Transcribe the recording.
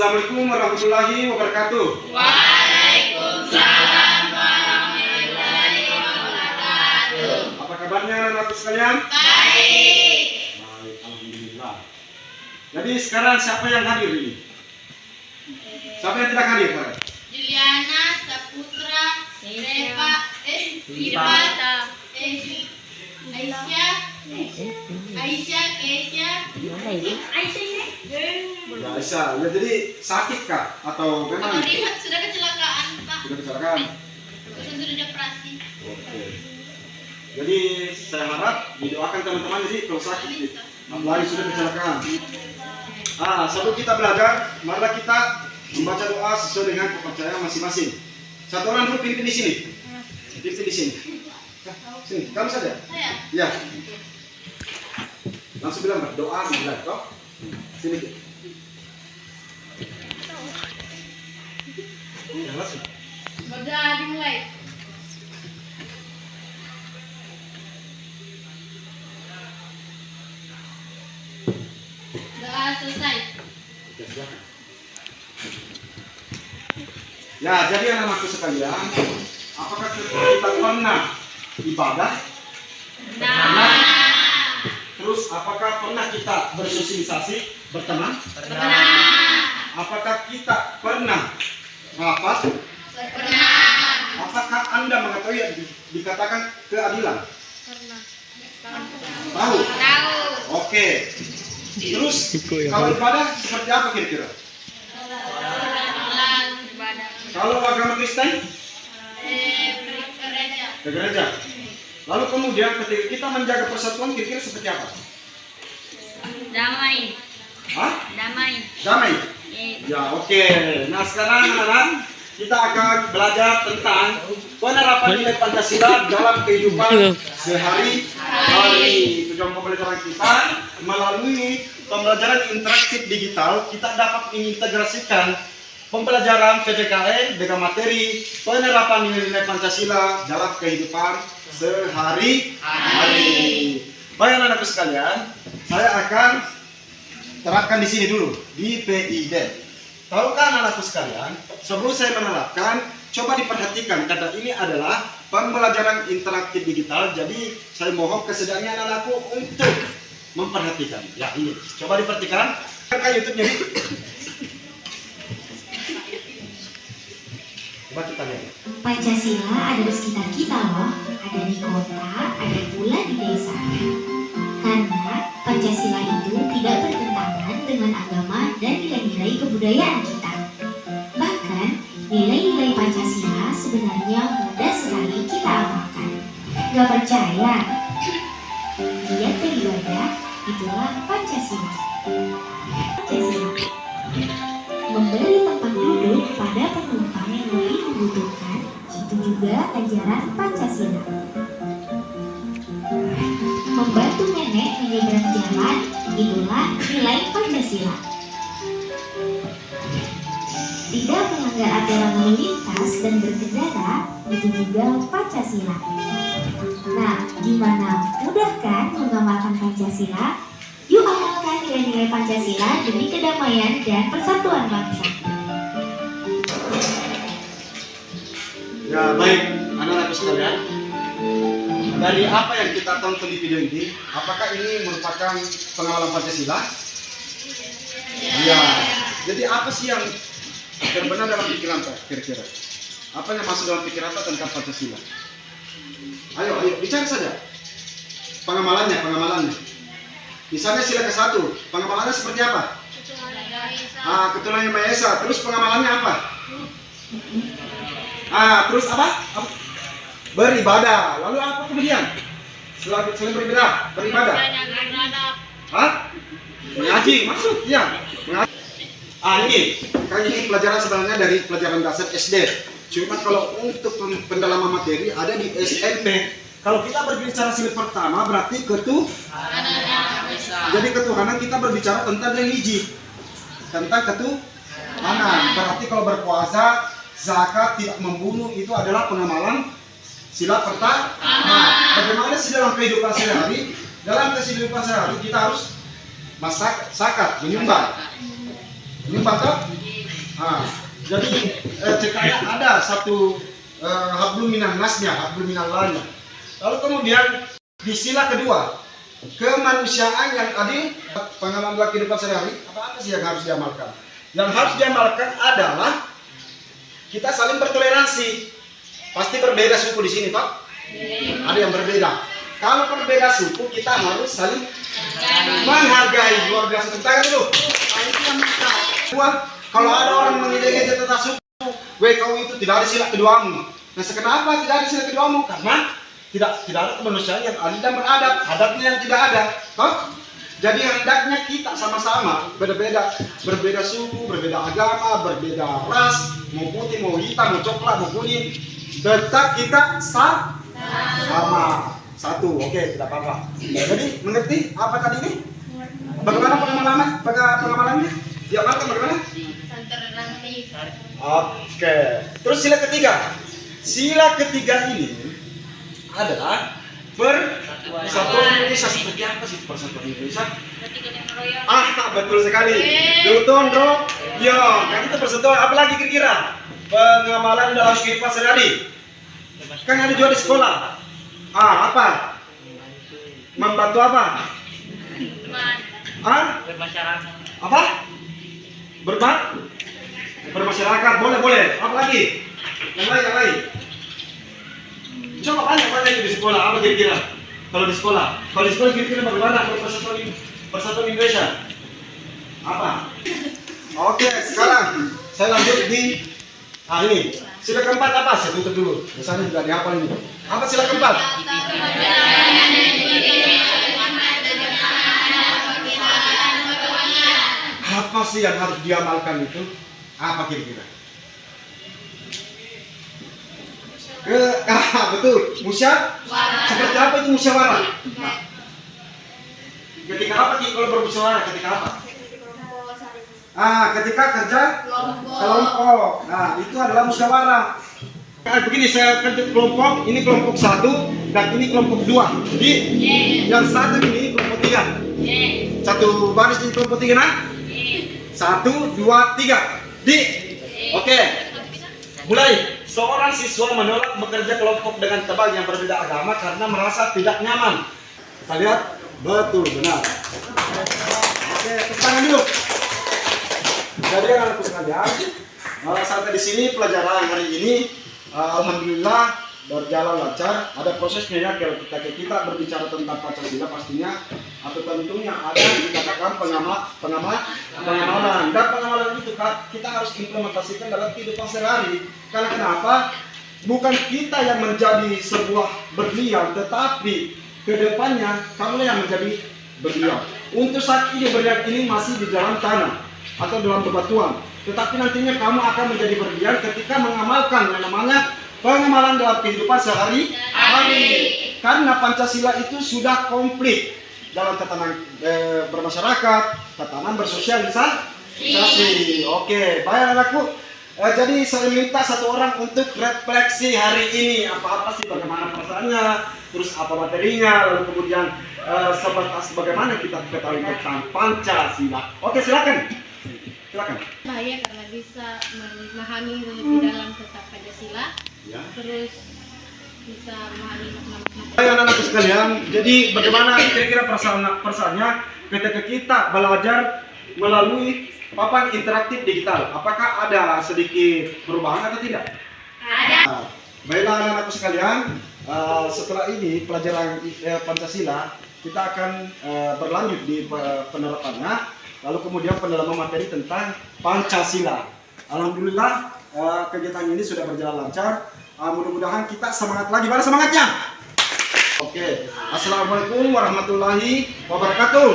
Assalamualaikum warahmatullahi wabarakatuh. Waalaikumsalam warahmatullahi wabarakatuh. Apa kabarnya anak-anak sekalian? Baik. Baik, alhamdulillah. Jadi sekarang siapa yang hadir ini? Siapa yang tidak hadir sekarang? Juliana, Saputra, Reva, Firmata, Aisyah, Kesya, Ya, Aisyah. Ya, jadi sakit kah? Atau memang? Kalau Rifat sudah kecelakaan, Pak. Sudah kecelakaan? Sudah dioperasi. Oke. Jadi saya harap didoakan teman-teman jadi kalau sakit, apalagi sudah kecelakaan. Sebelum kita belajar, marilah kita membaca doa sesuai dengan kepercayaan masing-masing. Satu orang dulu pimpin di sini. Pimpin di sini. Sini, kamu saja. Saya. Ya. Langsung bilang doa bilang toh. Sini. Ya, langsung. Sudah dimulai. Doa selesai. Ya, jadi anak-anakku sekalian, apakah kita pernah ibadah? Pernah. Terus apakah pernah kita bersosialisasi, berteman? Pernah. Apakah kita pernah rapat? Pernah. Apakah Anda mengetahui yang dikatakan keadilan? Pernah. Tahu? Tahu. Oke. Terus kalau ibadah seperti apa kira-kira? Kalau agama Kristen? Ke gereja. Lalu kemudian ketika kita menjaga persatuan kira-kira seperti apa? Damai. Hah? Damai. Damai? Ya, oke. Nah, sekarang anak-anak kita akan belajar tentang penerapan nilai Pancasila dalam kehidupan sehari-hari. Tujuan pembelajaran kita melalui pembelajaran interaktif digital, kita dapat mengintegrasikan pembelajaran PPKN dengan materi penerapan nilai-nilai Pancasila dalam kehidupan sehari-hari. Baik anak-anakku sekalian, saya akan terapkan di sini dulu di PID. Tahukah anak-anakku sekalian, sebelum saya menerapkan, coba diperhatikan karena ini adalah pembelajaran interaktif digital. Jadi saya mohon kesediaannya anak-anakku untuk memperhatikan. Ya ini, coba diperhatikan. Kan YouTube-nya ini. Coba kita lihat. Pancasila ada di sekitar kita loh, ada di kota, ada pula di desa. Karena Pancasila itu tidak bertentangan dengan agama dan nilai-nilai kebudayaan kita. Bahkan nilai-nilai Pancasila sebenarnya mudah sekali kita amalkan. Gak percaya? Lihat beribadah, itulah Pancasila. Pancasila memberi tempat duduk pada penumpang yang lebih membutuhkan, itu juga ajaran Pancasila. Membantu nenek menyeberang jalan, itulah nilai Pancasila. Tidak melanggar aturan lalu lintas dan berkendara, itu juga Pancasila. Nah, gimana? Mudah kan mengamalkan Pancasila? Yuk amalkan nilai-nilai Pancasila demi kedamaian dan persatuan bangsa. Ya baik, anak-anakku sekalian. Dari apa yang kita tonton di video ini, apakah ini merupakan pengamalan Pancasila? Iya. Jadi apa sih yang terbenar dalam pikiran Pak kira-kira? Apa yang masuk dalam pikiran Pak tentang Pancasila? Ayo, bicara saja. Pengamalannya. Misalnya sila ke-1, pengamalannya seperti apa? Ketuhanan Yang Maha Esa. Terus pengamalannya apa? Terus apa? Beribadah. Lalu apa kemudian? Selain beribadah. Mengaji, maksud? Ya. Ini pelajaran sebenarnya dari pelajaran dasar SD. Cuma kalau untuk pendalaman materi ada di SMP. Kalau kita berbicara sila pertama berarti jadi ketuhanan kita berbicara tentang religi, tentang ketuhanan. Berarti kalau berpuasa, zakat, tidak membunuh itu adalah pengamalan sila pertama. Bagaimana sih dalam kehidupan sehari-hari? Dalam kehidupan sehari kita harus zakat, menyumbang. Ini mantap. Nah, jadi ceritanya ada satu hablum minan nasnya, hablum minan lanya. Lalu kemudian di sila kedua, kemanusiaan yang adil, pengalaman dalam kehidupan sehari-hari, apa sih yang harus diamalkan? Yang harus diamalkan adalah kita saling bertoleransi. Pasti berbeda suku di sini, Pak? Ada yang berbeda. Kalau berbeda suku, kita harus saling menghargai. Luar biasa. Tentang dulu. Nah, itu yang kita. Kalau ada orang mengejek tentang suku, kau itu tidak ada sila keduamu. Nah, kenapa tidak ada sila keduamu? Karena tidak ada kemanusiaan yang adil dan beradab. Adabnya yang tidak ada. Toh? Jadi hendaknya kita sama-sama berbeda suku, berbeda agama, berbeda ras, mau putih, mau hitam, mau coklat, mau kuning, tetap kita sama. Satu, oke, tidak apa-apa. Jadi mengerti apa tadi ini? Bagaimana pengamalannya? Diamalkan bagaimana? Oke. Terus sila ketiga. Sila ketiga ini adalah persatuan Indonesia. Seperti apa sih persatuan Indonesia? Betul sekali. Duton, bro. Yo, kan itu persatuan. Apa lagi kira-kira? Pengamalan dalam kehidupan sehari-hari. Kan ada juga di sekolah. Apa? Membantu apa? Bermasyarakat. Apa? Bermasyarakat. Boleh. Apa lagi? Yang lain. Coba banyak di sekolah. Apa kira-kira? Kalau di sekolah kira-kira bagaimana persatuan Indonesia? Apa? Oke, sekarang saya lanjut di ini. Sila keempat apa? Saya tutup dulu. Misalnya juga dihafal ini. Apa sila keempat? Apa sih yang harus diamalkan itu? Apa kira-kira? Betul. Musyawarah. Seperti apa itu musyawarah? Nah. Ketika apa kalau bermusyawarah? Ketika apa? Ketika kerja kelompok. Nah, itu adalah musyawarah. Begini, saya kerja kelompok, ini kelompok 1 dan ini kelompok 2. Jadi yang satu ini kelompok 3. Satu baris di kelompok 3 nah? 1, 2, 3. Oke. Mulai. Seorang siswa menolak bekerja kelompok dengan teman yang berbeda agama karena merasa tidak nyaman. Kita lihat, betul, benar. Oke, tepuk tangan dulu. Jadi anak-anakku sekalian, sampai di sini pelajaran hari ini, alhamdulillah berjalan lancar. Ada prosesnya ya, kalau kita berbicara tentang Pancasila pastinya, atau tentunya ada dikatakan pengamalan. Dan pengamalan itu kita harus implementasikan dalam kehidupan sehari-hari. Karena kenapa? Bukan kita yang menjadi sebuah berlian, tetapi kedepannya kamu yang menjadi berlian. Untuk saat ini berlian ini masih di dalam tanah atau dalam bebatuan. Tetapi nantinya kamu akan menjadi berlian ketika mengamalkan yang namanya pengamalan dalam kehidupan sehari-hari. Karena Pancasila itu sudah komplit dalam tatanan bermasyarakat, tatanan bersosialisasi. Oke, baik anakku. Jadi saya minta satu orang untuk refleksi hari ini. Apa sih, bagaimana perasaannya, terus apa materinya, lalu kemudian sebatas bagaimana kita ketahui tentang Pancasila. Oke, silakan. Bahaya karena bisa memahami lebih dalam tentang Pancasila. Ya. Terus bisa memahami makna-makna. Baik anak-anakku sekalian, jadi bagaimana kira-kira perasaannya ketika kita belajar melalui papan interaktif digital? Apakah ada sedikit perubahan atau tidak? Ada. Baiklah anak-anakku sekalian, setelah ini pelajaran Pancasila kita akan berlanjut di penerapannya. Lalu kemudian pendalaman materi tentang Pancasila. Alhamdulillah kegiatan ini sudah berjalan lancar. Mudah-mudahan kita semangat lagi. Mana semangatnya? Oke. Assalamualaikum warahmatullahi wabarakatuh.